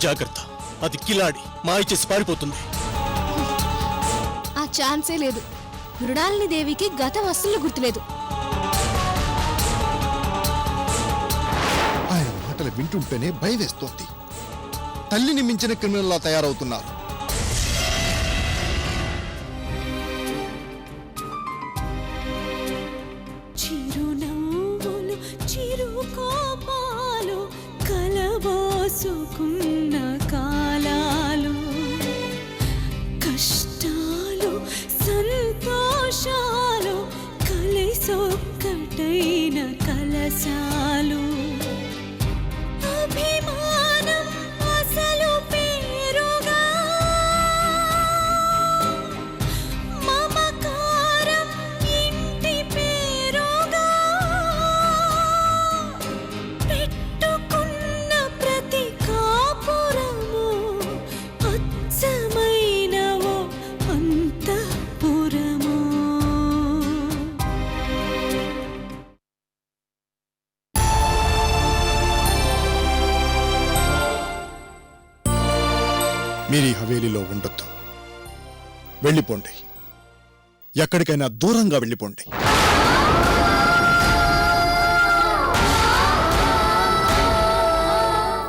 జాగ్రత్త, అది కిలాడి మాయ చేసి పారిపోతుంది. ఆ ఛాన్సే లేదు. మృణాలిని దేవికి గతం అస్సలు గుర్తులేదు. ఆయన మాటలు వింటుంటేనే భయం వేస్తోంది. తల్లిని మించిన క్రిమినల్లా తయారవుతున్నారు. చిరునవ్వులు చిరుకోపాలు కలబోసుకున్న కాలాలు, కష్టాలు సంతోషాలు కలిసొక్కటైన కలశాలు, అభిమానం అసలు పేరుగా, మమకారం ఇంటి పేరుగా, పెట్టుకున్న ప్రతి కాపురము అచ్చమైనవో అంతఃపురము. మీరీ హవేలీలో ఉండొద్దు. వెళ్ళిపోండి, ఎక్కడికైనా దూరంగా వెళ్ళిపోండి.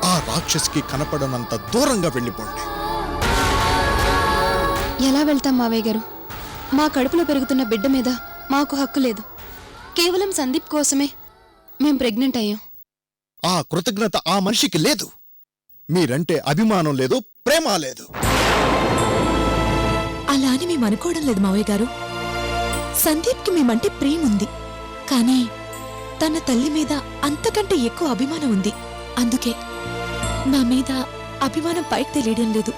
ఆ రాక్షసికి కనపడనంత దూరంగా వెళ్ళిపోండి. ఎలా వెళ్తాం మావయ్య గారు? మా కడుపులో పెరుగుతున్న బిడ్డ మీద మాకు హక్కు లేదు. కేవలం సందీప్ కోసమే మేం ప్రెగ్నెంట్ అయ్యాం. ఆ కృతజ్ఞత ఆ మనిషికి లేదు. మీరంటే అభిమానం లేదు, ప్రేమ లేదు. అలా అని మేము అనుకోవడం లేదు మావయ్య గారు. సందీప్కి మేమంటే ప్రేమ ఉంది, కానీ తన తల్లి మీద అంతకంటే ఎక్కువ అభిమానం ఉంది. అందుకే నా మీద అభిమానం పైకి తెలియడం లేదు.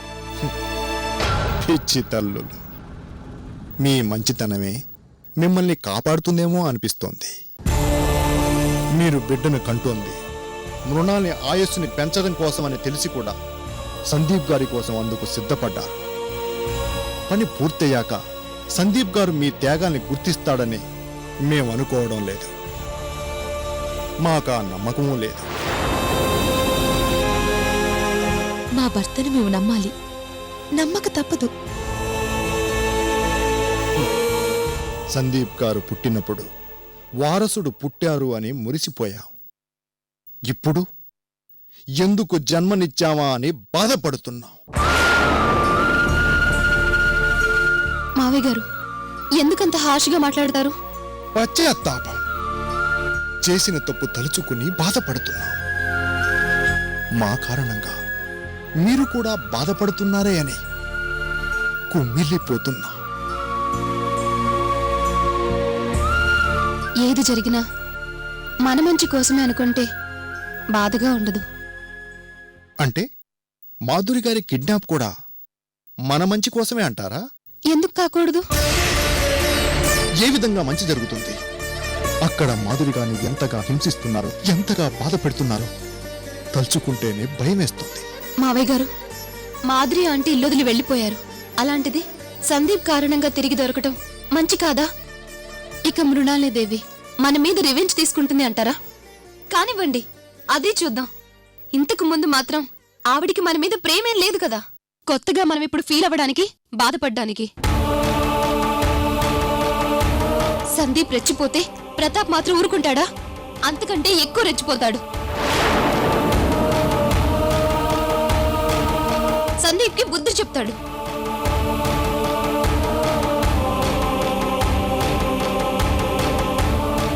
పిచ్చి తల్లులు, మీ మంచితనమే మిమ్మల్ని కాపాడుతుందేమో అనిపిస్తోంది. మీరు బిడ్డను కంటోంది మృణాలి ఆయుస్సుని పెంచడం కోసమని తెలిసి కూడా సందీప్ గారి కోసం అందుకు సిద్ధపడ్డారు. పని పూర్తయ్యాక సందీప్ గారు మీ త్యాగాన్ని గుర్తిస్తాడని మేము అనుకోవడం లేదు. మాకా నమ్మకమూ లేదు. మా భర్తను మేము నమ్మాలి, నమ్మక తప్పదు. సందీప్ గారు పుట్టినప్పుడు వారసుడు పుట్టారు అని మురిసిపోయాం. ఇప్పుడు ఎందుకు జన్మనిచ్చామా అని బాధపడుతున్నాం. మావయ్య గారు ఎందుకంత హార్ష్గా మాట్లాడతారు? పశ్చాత్తాపం, చేసిన తప్పు తలుచుకుని బాధపడుతున్నాం. మా కారణంగా మీరు కూడా బాధపడుతున్నారే అని కుమిలిపోతున్నా. ఏది జరిగినా మన మంచి కోసమే అనుకుంటే బాధగా ఉండదు. అంటే మాధురి గారి కిడ్నాప్ కూడా మన మంచి కోసమే అంటారా? ఎందుకు కాకూడదు? ఏ విధంగా మంచి జరుగుతుంది? అక్కడ మాధురి గారిని ఎంతగా హింసిస్తున్నారు, ఎంతగా బాధ పెడుతున్నారు తలుచుకుంటేనే భయమేస్తుంది. మావయ్య గారు, మాధురి ఆంటీ ఇల్లొదిలి వెళ్ళిపోయారు. అలాంటిది సందీప్ కారణంగా తిరిగి దొరకటం మంచి కాదా? ఇక మృణాలిని దేవి మన మీద రివెంజ్ తీసుకుంటుంది అంటారా? కానివ్వండి, అదే చూద్దాం. ఇంతకు ముందు మాత్రం ఆవిడికి మన మీద ప్రేమేం లేదు కదా. కొత్తగా మనం ఇప్పుడు ఫీల్ అవ్వడానికి, బాధపడ్డానికి. సందీప్ రెచ్చిపోతే ప్రతాప్ మాత్రం ఊరుకుంటాడా? అంతకంటే ఎక్కువ రెచ్చిపోతాడు. సందీప్కి బుద్ధి చెప్తాడు.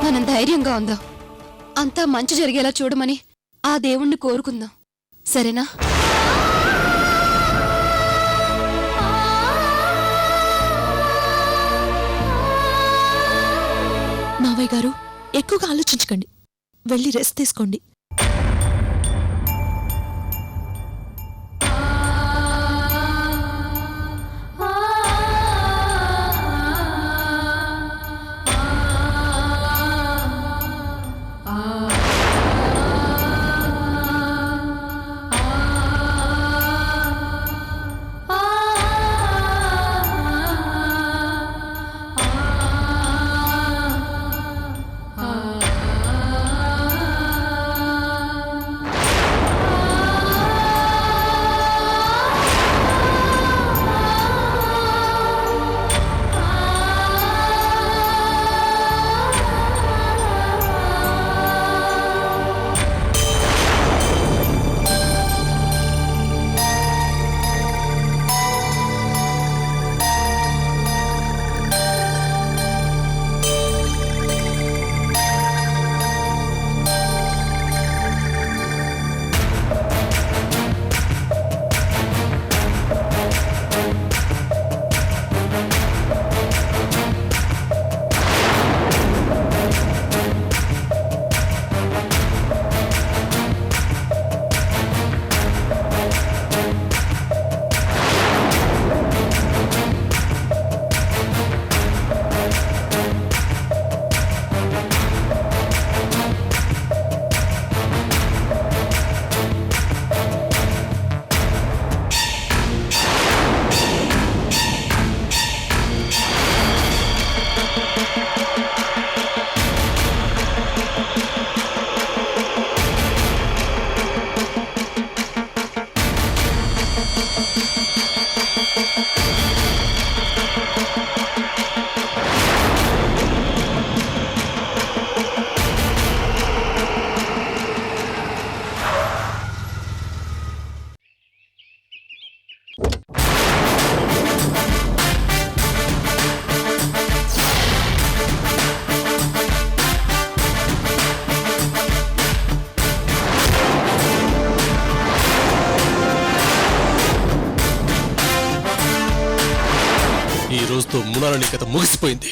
మనం ధైర్యంగా ఉందాం. అంతా మంచి జరిగేలా చూడమని ఆ దేవుణ్ణి కోరుకుందాం. సరేనా? మావయ్య గారు, ఎక్కువగా ఆలోచించకండి, వెళ్ళి రెస్ట్ తీసుకోండి. రోజుతో మునాలని కథ ముగిసిపోయింది.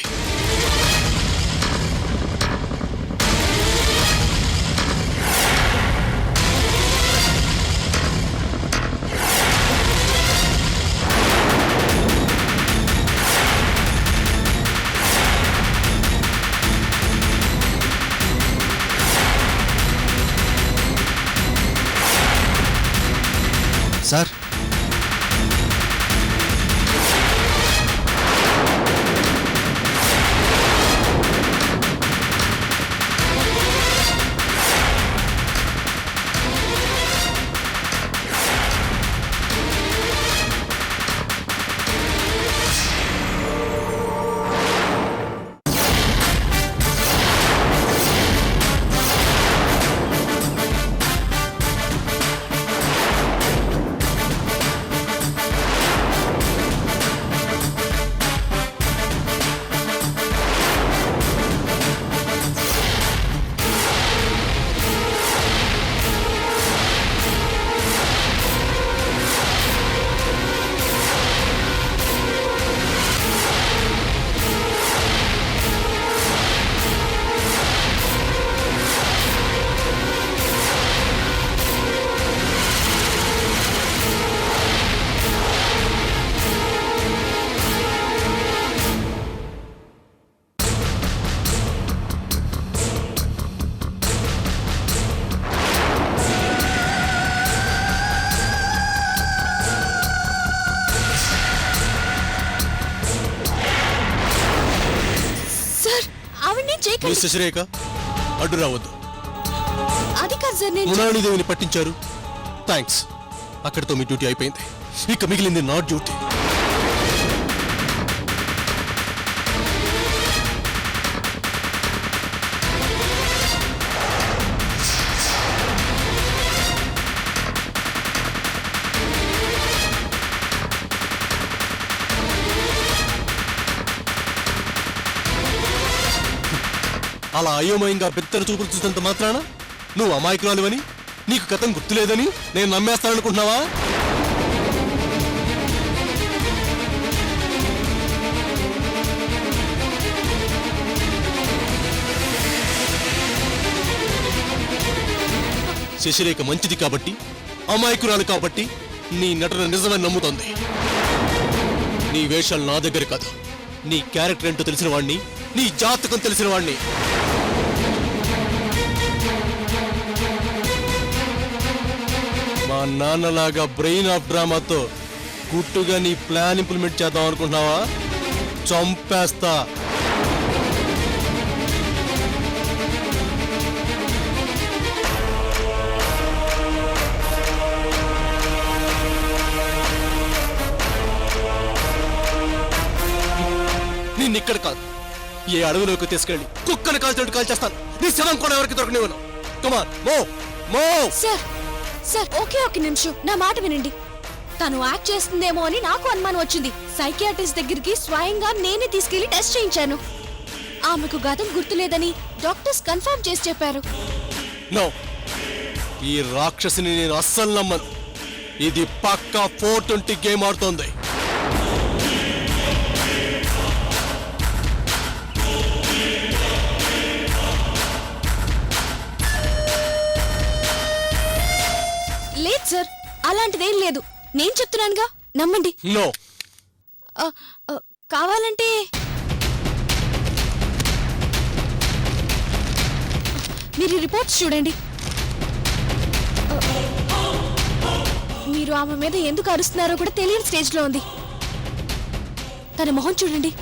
సార్, సార్ ఆవిడ్ని చేయకండి. మిస్ శశిరేఖ, అడ్డు రావద్దు. అది కాదు సార్, నేను మునాళిదేవిని పట్టించారు. థ్యాంక్స్. అక్కడితో మీ డ్యూటీ అయిపోయింది. ఇక మిగిలింది నా డ్యూటీ. అలా అయోమయంగా బెత్తర చూపులు చూసినంత మాత్రాన నువ్వు అమాయకురాలివని, నీకు కథం గుర్తులేదని నేను నమ్మేస్తాననుకుంటున్నావా? శశిరేఖ మంచిది కాబట్టి, అమాయకురాలు కాబట్టి నీ నటన నిజమని నమ్ముతోంది. నీ వేషాలు నా దగ్గర కాదు. నీ క్యారెక్టర్ ఏంటో తెలిసిన వాణ్ణి, నీ జాతకం తెలిసిన వాణ్ణి. మా నాన్నలాగా బ్రెయిన్ ఆఫ్ డ్రామాతో గుట్టుగా నీ ప్లాన్ ఇంప్లిమెంట్ చేద్దాం అనుకుంటున్నావా? చంపేస్తా. నిన్నిక్కడ కాదు, ఏ అడవిలోకి తీసుకెళ్ళి కుక్కను కాల్చినట్టు కాల్చేస్తాను. నీ శవం కూడా ఎవరికి దొరకనివ్వను. కమాన్, మో మో. సార్ సార్ ఓకే, ఒక నిమిషం నా మాట వినండి. తను యాక్ట్ చేస్తుందేమో అని నాకు అనుమానం వచ్చింది. సైకియాట్రిస్ట్ దగ్గరికి స్వయంగా నేనే తీసుకెళ్లి టెస్ట్ చేయించాను. ఆమెకు గతం గుర్తులేదని డాక్టర్స్ కన్ఫర్మ్ చేసి చెప్పారు. నో, ఈ రాక్షసిని నేను అస్సలు నమ్మను. ఇది పక్కా 420 గేమ్ ఆడుతోంది. లేదు సార్, అలాంటిదేం లేదు. నేను చెప్తున్నానుగా, నమ్మండి. నో. కావాలంటే మీరు రిపోర్ట్స్ చూడండి. మీరు ఆమె మీద ఎందుకు అరుస్తున్నారో కూడా తెలియని స్టేజ్లో ఉంది. తన మొహం చూడండి.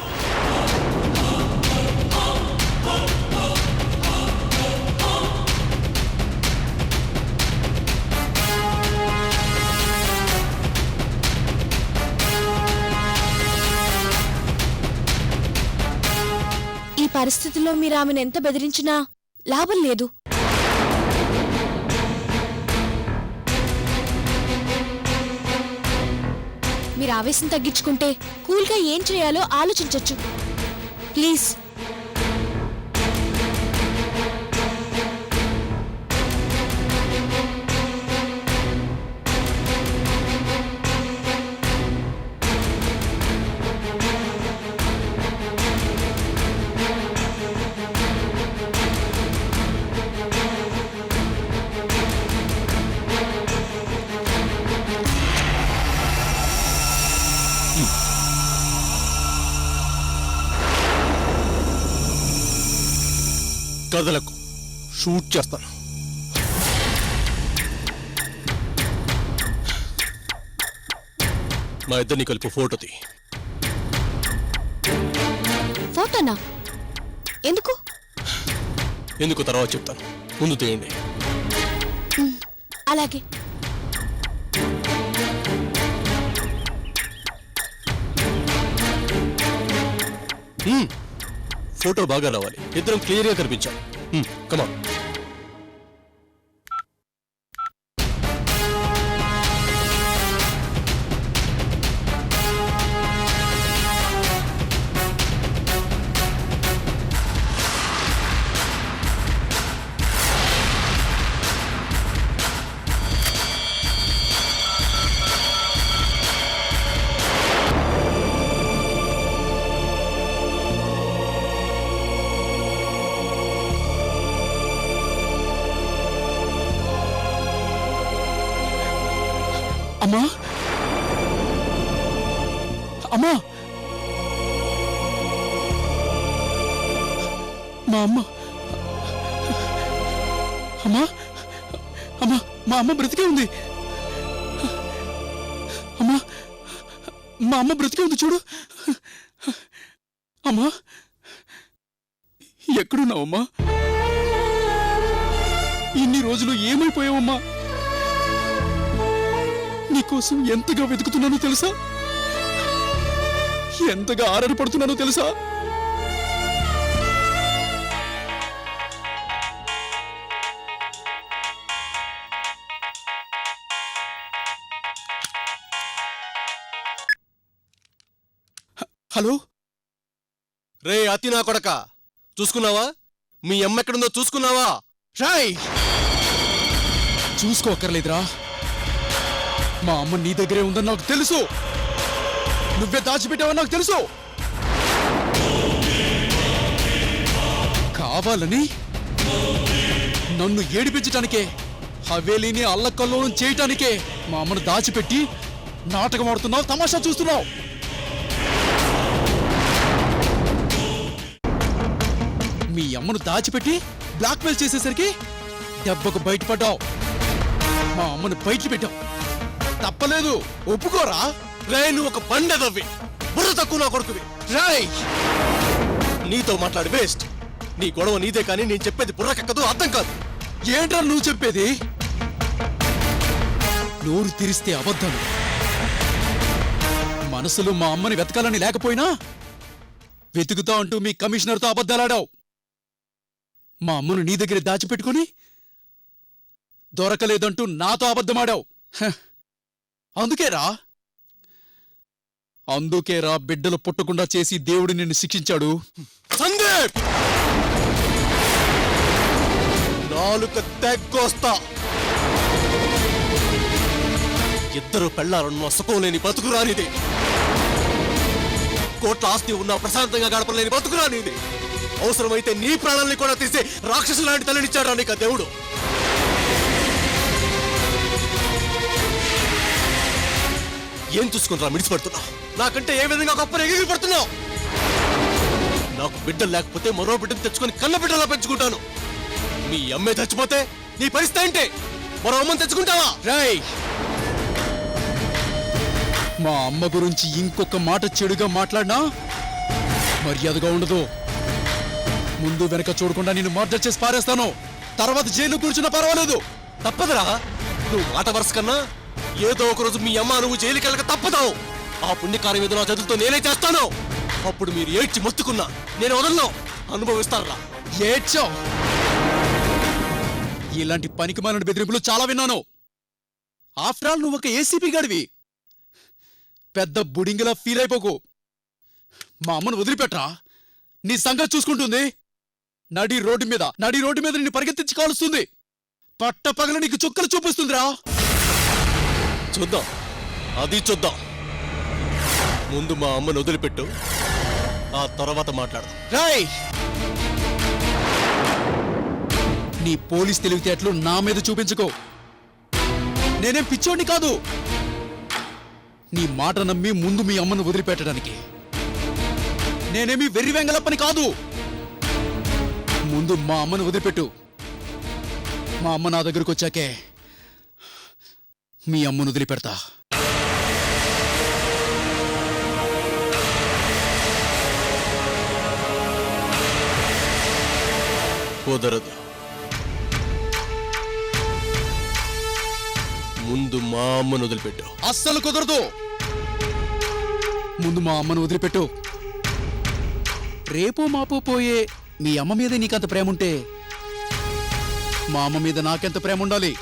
ఈ పరిస్థితుల్లో మీరు ఆమెను ఎంత బెదిరించినా లాభం లేదు. మీరు ఆవేశం తగ్గించుకుంటే కూల్గా ఏం చేయాలో ఆలోచించొచ్చు. ప్లీజ్. కదలకు, షూట్ చేస్తాను. మా ఇద్దరిని కలిపి ఫోటో తీ. ఫోటోనా? ఎందుకు? ఎందుకు తర్వాత చెప్తాను, ముందు తీయండి. అలాగే. ఫోటో బాగా రావాలి, ఇద్దరం క్లియర్గా కనిపించాలి. కమాన్. అమ్మా, అమ్మా, మా అమ్మ, అమ్మా, అమ్మా, మా అమ్మ బ్రతికే ఉంది. అమ్మా, మా అమ్మ బ్రతికే ఉంది, చూడు. అమ్మా, ఎక్కడున్నావమ్మా? ఇన్ని రోజులు ఏమైపోయావమ్మా? నీకోసం ఎంతగా వెతుకుతున్నానో తెలుసా? ఎంతగా ఆరాటపడుతున్నానో తెలుసా? హలో, రే అతి నా కొడక, చూసుకున్నావా? మీ అమ్మ ఎక్కడుందో చూసుకున్నావా? రాయ్, చూసుకోకర్లేదురా. మా అమ్మ నీ దగ్గరే ఉందని నాకు తెలుసు. నువ్వే దాచిపెట్టావని నాకు తెలుసు. కావాలని నన్ను ఏడిపించటానికే, హవేలీని అల్లకల్లోలం చేయటానికే మా అమ్మను దాచిపెట్టి నాటకం ఆడుతున్నావు, తమాషా చూస్తున్నావు. మీ అమ్మను దాచిపెట్టి బ్లాక్మెయిల్ చేసేసరికి దెబ్బకు బయటపడ్డావు. మా అమ్మను బయట పెట్టావు. తప్పలేదు, ఒప్పుకోరా? రే నువ్వు ఒక బండెదవ్వి, బుర్ర తక్కువ నా కొడుకువి. రాయ్, నీతో మాట్లాడి వేస్ట్. నీ గొడవ నీదే, కానీ నేను చెప్పేది బుర్రకెక్కదు, అర్థం కాదు. ఏంట్రా నువ్వు చెప్పేది? నోరు తెరిస్తే అబద్ధం. మనసులో మా అమ్మని వెతకాలని లేకపోయినా వెతుకుతా అంటూ మీ కమిషనర్తో అబద్ధాలాడావు. మా అమ్మను నీ దగ్గర దాచిపెట్టుకుని దొరకలేదంటూ నాతో అబద్ధమాడావు. అందుకేరా బిడ్డలు పుట్టకుండా చేసి దేవుడు నిన్ను శిక్షించాడు. సందీప్, నాలుక తెగ్గొస్తా. ఇద్దరు పెళ్లారన్న సుఖంలేని బతుకురానిది, కోట్ల ఆస్తి ఉన్న ప్రశాంతంగా గడపలేని బతుకురానిది. అవసరమైతే నీ ప్రాణాలని కూడా తీసి రాక్షసు లాంటి తల్లినిచ్చాడా నీకు దేవుడు? ఏం చూసుకుంటా మిడిచిపడుతున్నావు? నాకంటే ఏ విధంగా గొప్ప ఎగిరి పడుతున్నావు? నాకు బిడ్డలు లేకపోతే మరో బిడ్డను తెచ్చుకొని కన్న బిడ్డలా పెంచుకుంటాను. మీ అమ్మే చచ్చిపోతే నీ పరిస్థితి ఏంటి? మరో అమ్మని తెచ్చుకుంటావా? రాయ్, మా అమ్మ గురించి ఇంకొక మాట చెడుగా మాట్లాడినా మర్యాదగా ఉండదు. ముందు వెనక చూడకుండా నిన్ను మర్డర్ చేసి పారేస్తాను. తర్వాత జైలు కూర్చున్నా పర్వాలేదు. తప్పదురా. నువ్వు మాట వరుస కన్నా ఏదో ఒక రోజు మీ అమ్మ నువ్వు జైలుకి వెళ్ళక తప్పదావు. ఆ పుణ్యకార్యం ఏదో నా చేతులతో నేనే చేస్తాను. అప్పుడు మీరు ఏడ్చి మొత్తుకున్నా నేను వదలను, అనుభవిస్తారా? ఏడ్చావు. ఇలాంటి పనికిమాలిన బెదిరింపులు చాలా విన్నాను. ఆఫ్టర్ ఆల్ నువ్వు ఒక ఏసీపీ గడివి. పెద్ద బుడింగిలా ఫీల్ అయిపోకు. మా అమ్మను వదిలిపెట్రా, నీ సంగతి చూసుకుంటుంది. నడి రోడ్డు మీద నిన్ను పరిగెత్తించి కాలుస్తుంది. పట్ట పగల నీకు చుక్కలు చూపిస్తుందిరా. చూద్దాం, అది చూద్దాం. ముందు మా అమ్మను వదిలిపెట్టు, ఆ తర్వాత మాట్లాడదాం. రాయ్, నీ పోలీస్ తెలివితేటలు నా మీద చూపించుకో. నేనేం పిచ్చోడిని కాదు. నీ మాట నమ్మి ముందు మీ అమ్మను వదిలిపెట్టడానికి. నేనేమి వెర్రి వెంగలప్పని కాదు. ముందు మా అమ్మను వదిలిపెట్టు. మా అమ్మ నా దగ్గరకు వచ్చాకే మీ అమ్మను వదిలిపెడతా. కుదరదు. ముందు మా అమ్మను వదిలిపెట్టు. అస్సలు కుదరదు. ముందు మా అమ్మను వదిలిపెట్టు. రేపు మాపు పోయే మీ అమ్మ మీద నీకంత ప్రేమ ఉంటే మా అమ్మ మీద నాకెంత ప్రేమ ఉండాలి?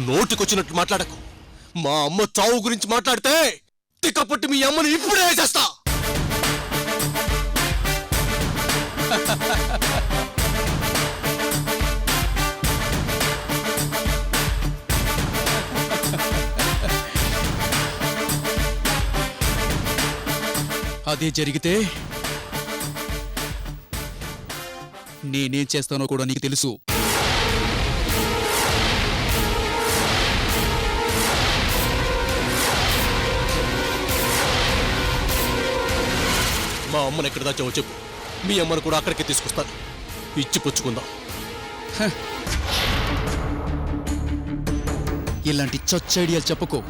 నోటికొచ్చినట్టు మాట్లాడకు. మా అమ్మ చావు గురించి మాట్లాడితే తిక్కపట్టి మీ అమ్మని ఇప్పుడే వేసేస్తా. అదే జరిగితే నేనేం చేస్తానో కూడా నీకు తెలుసు. మా అమ్మను ఎక్కడ దాచావో చెప్పు. మీ అమ్మను కూడా అక్కడికే తీసుకొస్తాను. ఇచ్చి పుచ్చుకుందాం. ఇలాంటి చొచ్చ ఐడియాలు చెప్పుకో.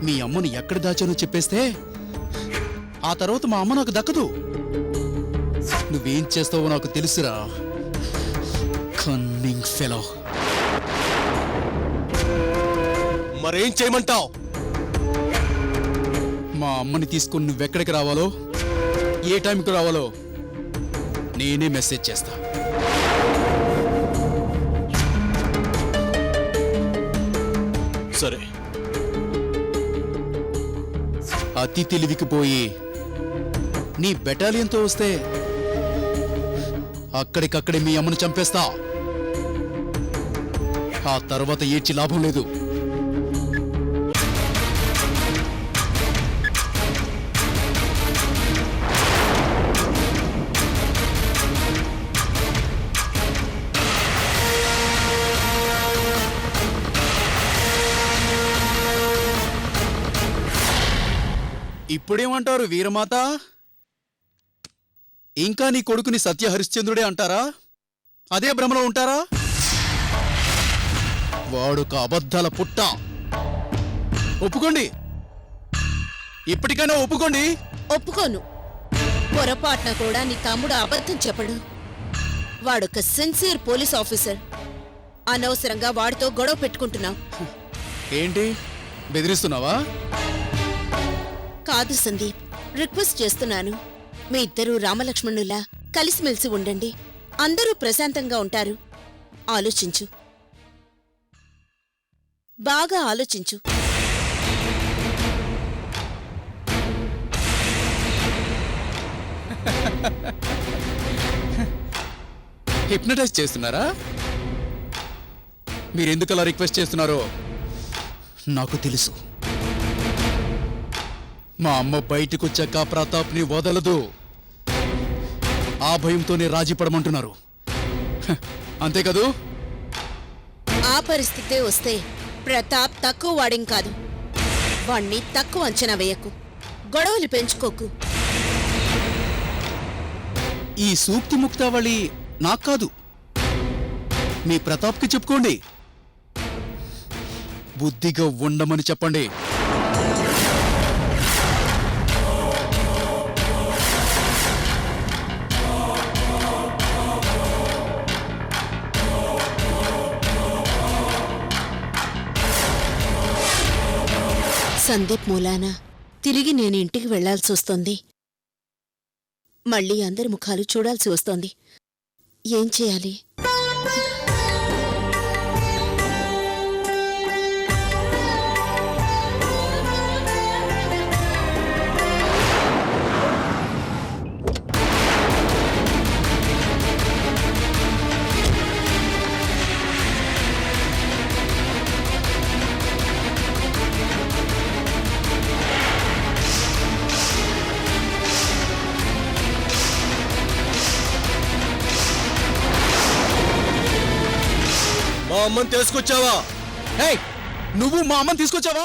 మీ అమ్మను ఎక్కడ దాచానో చెప్పేస్తే ఆ తర్వాత మా అమ్మ నాకు దక్కదు. నువ్వేం చేస్తావో నాకు తెలుసురా, కన్నింగ్ ఫెలో. మరేం చేయమంటావు? మా అమ్మని తీసుకుని నువ్వెక్కడికి రావాలో, ఏ టైంకి రావాలో నేనే మెసేజ్ చేస్తా. సరే. అతి తెలివికి పోయి నీ బెటాలియన్తో వస్తే అక్కడికక్కడే మీ అమ్మను చంపేస్తా. ఆ తర్వాత ఏడ్చి లాభం లేదు. ఇప్పుడేమంటారు వీరమాత? ఇంకా నీ కొడుకుని సత్య హరిశ్చంద్రుడే అంటారా? అదే భ్రమలో ఉంటారా? వాడొక అబద్ధాల పుట్ట. ఒప్పుకోండి, ఇప్పటికైనా ఒప్పుకోండి. ఒప్పుకోను. పొరపాటున కూడా నీ తమ్ముడు అబద్ధం చెప్పడు. వాడొక సిన్సియర్ పోలీస్ ఆఫీసర్. అనవసరంగా వాడితో గొడవ పెట్టుకుంటున్నావు. ఏంటి బెదిరిస్తున్నావా? కాదు సందీప్, రిక్వెస్ట్ చేస్తున్నాను. మీ ఇద్దరూ రామలక్ష్మణులా కలిసిమెలిసి ఉండండి. అందరూ ప్రశాంతంగా ఉంటారు. ఆలోచించు, బాగా ఆలోచించు. హిప్నటైజ్ చేస్తున్నారా? మీరెందుకు అలా రిక్వెస్ట్ చేస్తున్నారో నాకు తెలుసు. మా అమ్మ బయటకొచ్చాక ప్రతాప్ని వదలదు. ఆ భయంతోనే రాజీ పడమంటున్నారు. అంతే కదూ? ఆ పరిస్థితే వస్తే ప్రతాప్ తక్కువ వాడేం కాదు. వాణ్ణి తక్కువ అంచనా వేయకు. గొడవలు పెంచుకోకు. ఈ సూక్తి ముక్తావళి నాకు కాదు, మీ ప్రతాప్కి చెప్పుకోండి. బుద్ధిగా ఉండమని చెప్పండి. సందీప్ మూలాన తిరిగి నేను ఇంటికి వెళ్లాల్సి వస్తోంది. మళ్ళీ అందరి ముఖాలు చూడాల్సి వస్తోంది. ఏం చేయాలి? మా అమ్మని తెలుసుకొచ్చావా? ఏయ్, నువ్వు మా అమ్మని తీసుకొచ్చావా?